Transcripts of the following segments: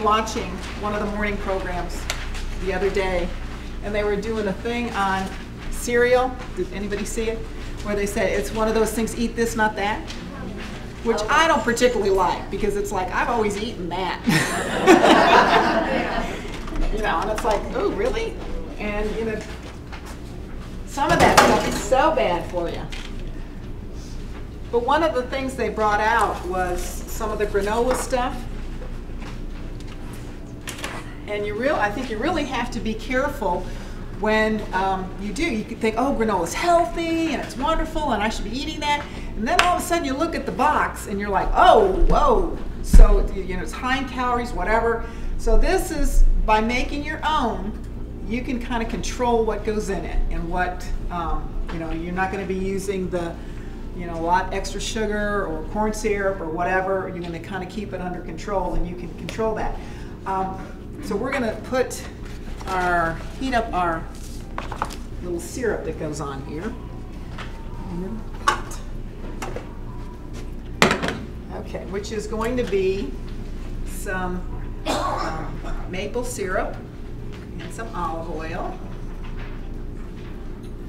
watching one of the morning programs the other day, and they were doing a thing on cereal. Did anybody see it? Where they said it's one of those things, eat this, not that. Which I don't particularly like, because it's like, I've always eaten that. You know, and it's like, oh, really? And, you know, some of that stuff is so bad for you. But one of the things they brought out was some of the granola stuff. And I think you really have to be careful when you do. You could think, oh, granola's healthy and it's wonderful and I should be eating that. And then all of a sudden you look at the box and you're like, oh, whoa. So, you know, it's high in calories, whatever. So this is, by making your own, you can kind of control what goes in it and what, you know, you're not going to be using the, you know, a lot extra sugar or corn syrup or whatever. You're going to kind of keep it under control, and you can control that. So we're going to heat up our little syrup that goes on here. Okay, which is going to be some maple syrup and some olive oil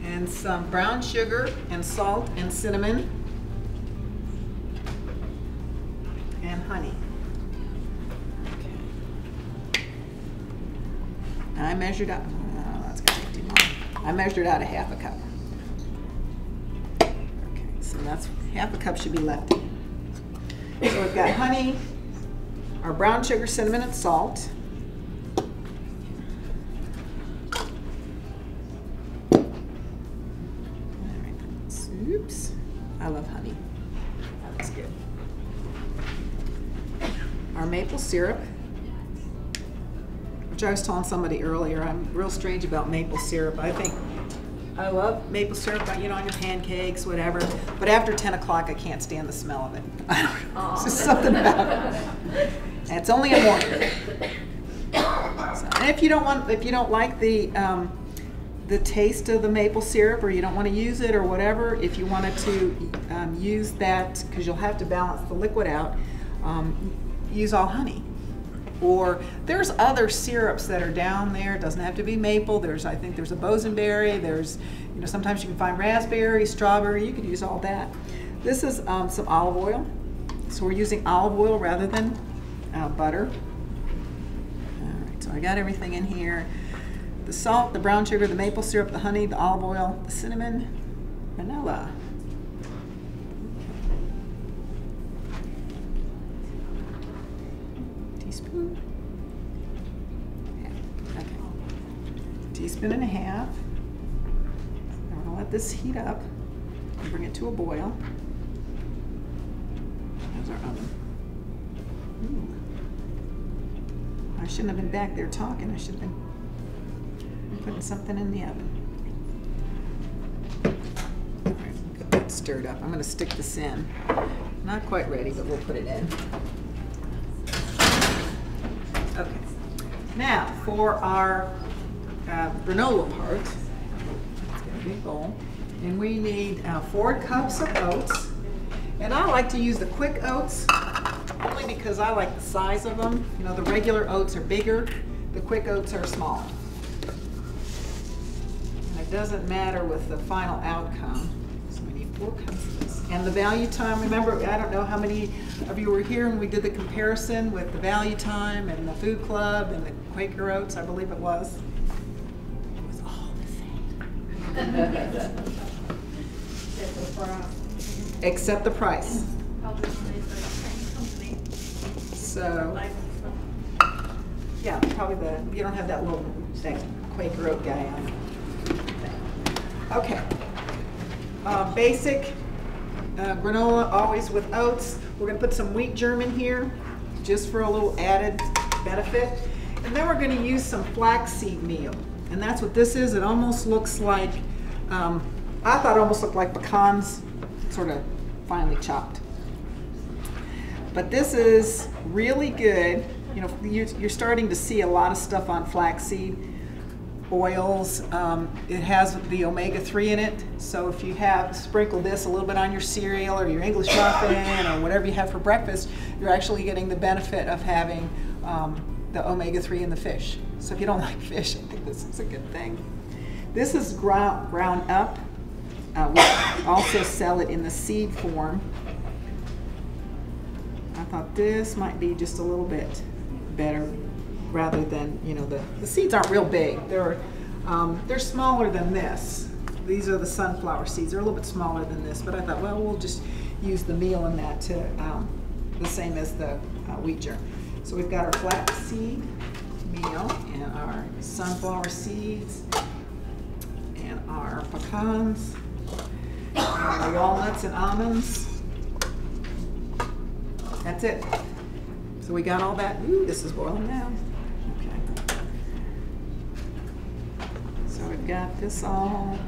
and some brown sugar and salt and cinnamon and honey. Okay. And I measured out, that's gonna take too long. I measured out a half a cup. Okay, so that's half a cup should be left in. So we've got honey, our brown sugar, cinnamon, and salt. Oops, I love honey. That's good. Our maple syrup, which I was telling somebody earlier, I'm real strange about maple syrup. I love maple syrup, you know, on your pancakes, whatever. But after 10 o'clock, I can't stand the smell of it. I don't know. It's just something about it. And it's only a morning. So, and if you don't like the taste of the maple syrup, or you don't want to use it or whatever, if you wanted to use that, because you'll have to balance the liquid out, use all honey. Or there's other syrups that are down there. It doesn't have to be maple. I think there's a bosenberry. There's, you know, sometimes you can find raspberry, strawberry. You could use all that. This is some olive oil. So we're using olive oil rather than butter. All right, so I got everything in here. The salt, the brown sugar, the maple syrup, the honey, the olive oil, the cinnamon, vanilla. Teaspoon. Okay. Teaspoon and a half. I'm going to let this heat up and bring it to a boil. There's our oven. Ooh. I shouldn't have been back there talking. I should have been putting something in the oven. All right, get that stirred up. I'm going to stick this in. Not quite ready, but we'll put it in. Okay. Now for our granola part, let's get a big bowl, and we need 4 cups of oats. And I like to use the quick oats only because I like the size of them. You know, the regular oats are bigger. The quick oats are smaller. It doesn't matter with the final outcome. So we need 4 cups of this. And the value time, remember, I don't know how many of you were here when we did the comparison with the value time and the food club and the Quaker oats, I believe it was. It was all the same. Except the price. So, yeah, probably you don't have that little Quaker oat guy on. Okay, basic granola, always with oats. We're going to put some wheat germ in here, just for a little added benefit. And then we're going to use some flaxseed meal. And that's what this is. It almost looks like, I thought it almost looked like pecans, sort of finely chopped. But this is really good. You know, you're starting to see a lot of stuff on flaxseed oils. It has the omega-3 in it, so if you sprinkle this a little bit on your cereal or your English muffin or whatever you have for breakfast, you're actually getting the benefit of having the omega-3 in the fish. So if you don't like fish, I think this is a good thing. This is ground up. We also sell it in the seed form. I thought this might be just a little bit better rather than, you know, the seeds aren't real big. They're smaller than this. These are the sunflower seeds. They're a little bit smaller than this, but I thought, well, we'll just use the meal in that to the same as the wheat germ. So we've got our flaxseed meal and our sunflower seeds and our pecans, and our walnuts and almonds. That's it. So we got all that. Ooh, this is boiling now. Okay. So we've got this all.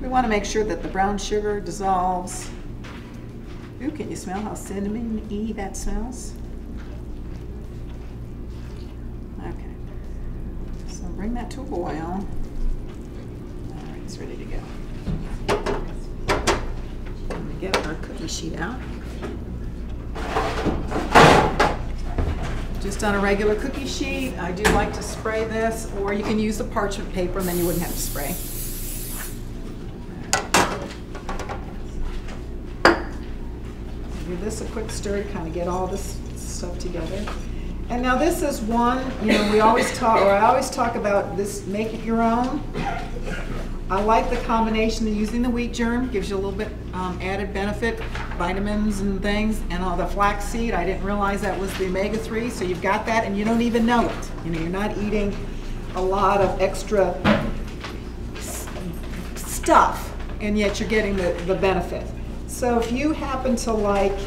We want to make sure that the brown sugar dissolves. Ooh, can you smell how cinnamon-y that smells? Okay. So bring that to a boil. All right, it's ready to go. I'm going to get our cookie sheet out. Just on a regular cookie sheet. I do like to spray this, or you can use the parchment paper and then you wouldn't have to spray. Give this a quick stir to kind of get all this stuff together. And now this is one, you know, I always talk about this, make it your own. I like the combination of using the wheat germ, gives you a little bit added benefit, vitamins and things, and all the flaxseed. I didn't realize that was the omega-3, so you've got that and you don't even know it. You know, you're not eating a lot of extra stuff, and yet you're getting the benefit. So if you happen to like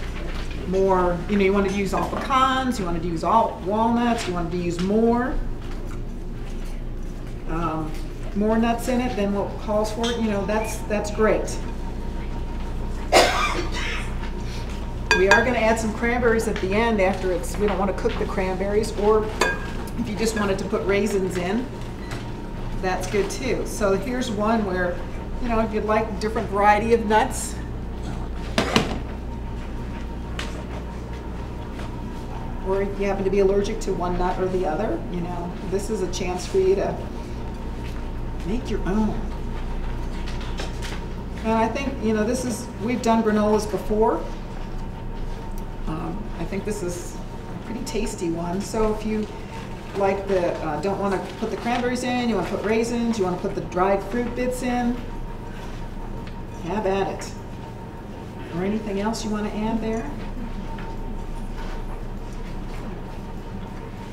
more, you know, you want to use all pecans, you want to use all walnuts, you want to use more nuts in it than what calls for it, you know, that's great. We are going to add some cranberries at the end after we don't want to cook the cranberries, or if you just wanted to put raisins in, that's good too. So here's one where, you know, if you'd like a different variety of nuts, or if you happen to be allergic to one nut or the other, you know, this is a chance for you to make your own. And I think, you know, we've done granolas before. I think this is a pretty tasty one. So if you like don't want to put the cranberries in, you want to put raisins, you want to put the dried fruit bits in, have at it. Or anything else you want to add there.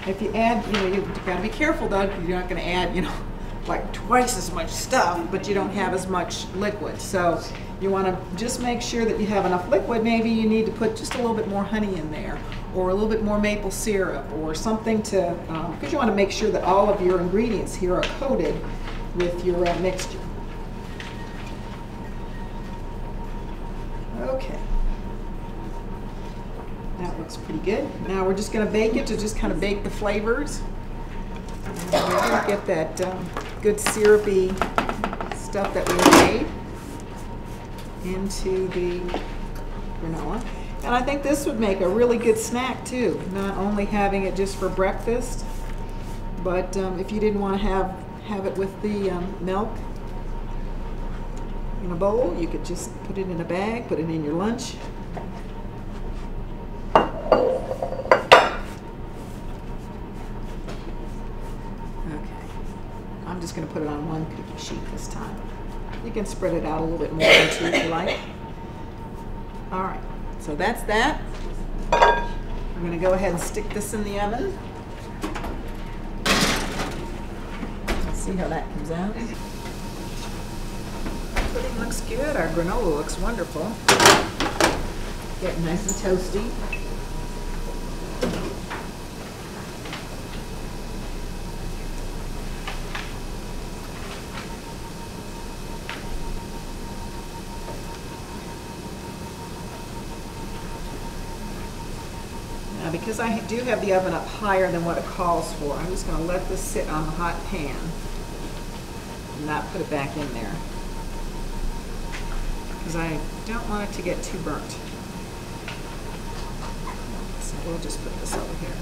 If you add, you know, you've got to be careful though, you're not going to add, you know, like twice as much stuff, but you don't have as much liquid. So you want to just make sure that you have enough liquid. Maybe you need to put just a little bit more honey in there, or a little bit more maple syrup, or something to, because you want to make sure that all of your ingredients here are coated with your mixture. Okay. That looks pretty good. Now we're just going to bake it to just kind of bake the flavors. And we're going to get that good syrupy stuff that we made into the granola. And I think this would make a really good snack too, not only having it just for breakfast, but if you didn't want to have it with the milk in a bowl, you could just put it in a bag, put it in your lunch. I'm just going to put it on one cookie sheet this time. You can spread it out a little bit more too if you like. All right, so that's that. I'm going to go ahead and stick this in the oven. Let's see how that comes out. Pudding looks good. Our granola looks wonderful. Getting nice and toasty. Now, because I do have the oven up higher than what it calls for, I'm just going to let this sit on the hot pan and not put it back in there, because I don't want it to get too burnt. So we'll just put this over here.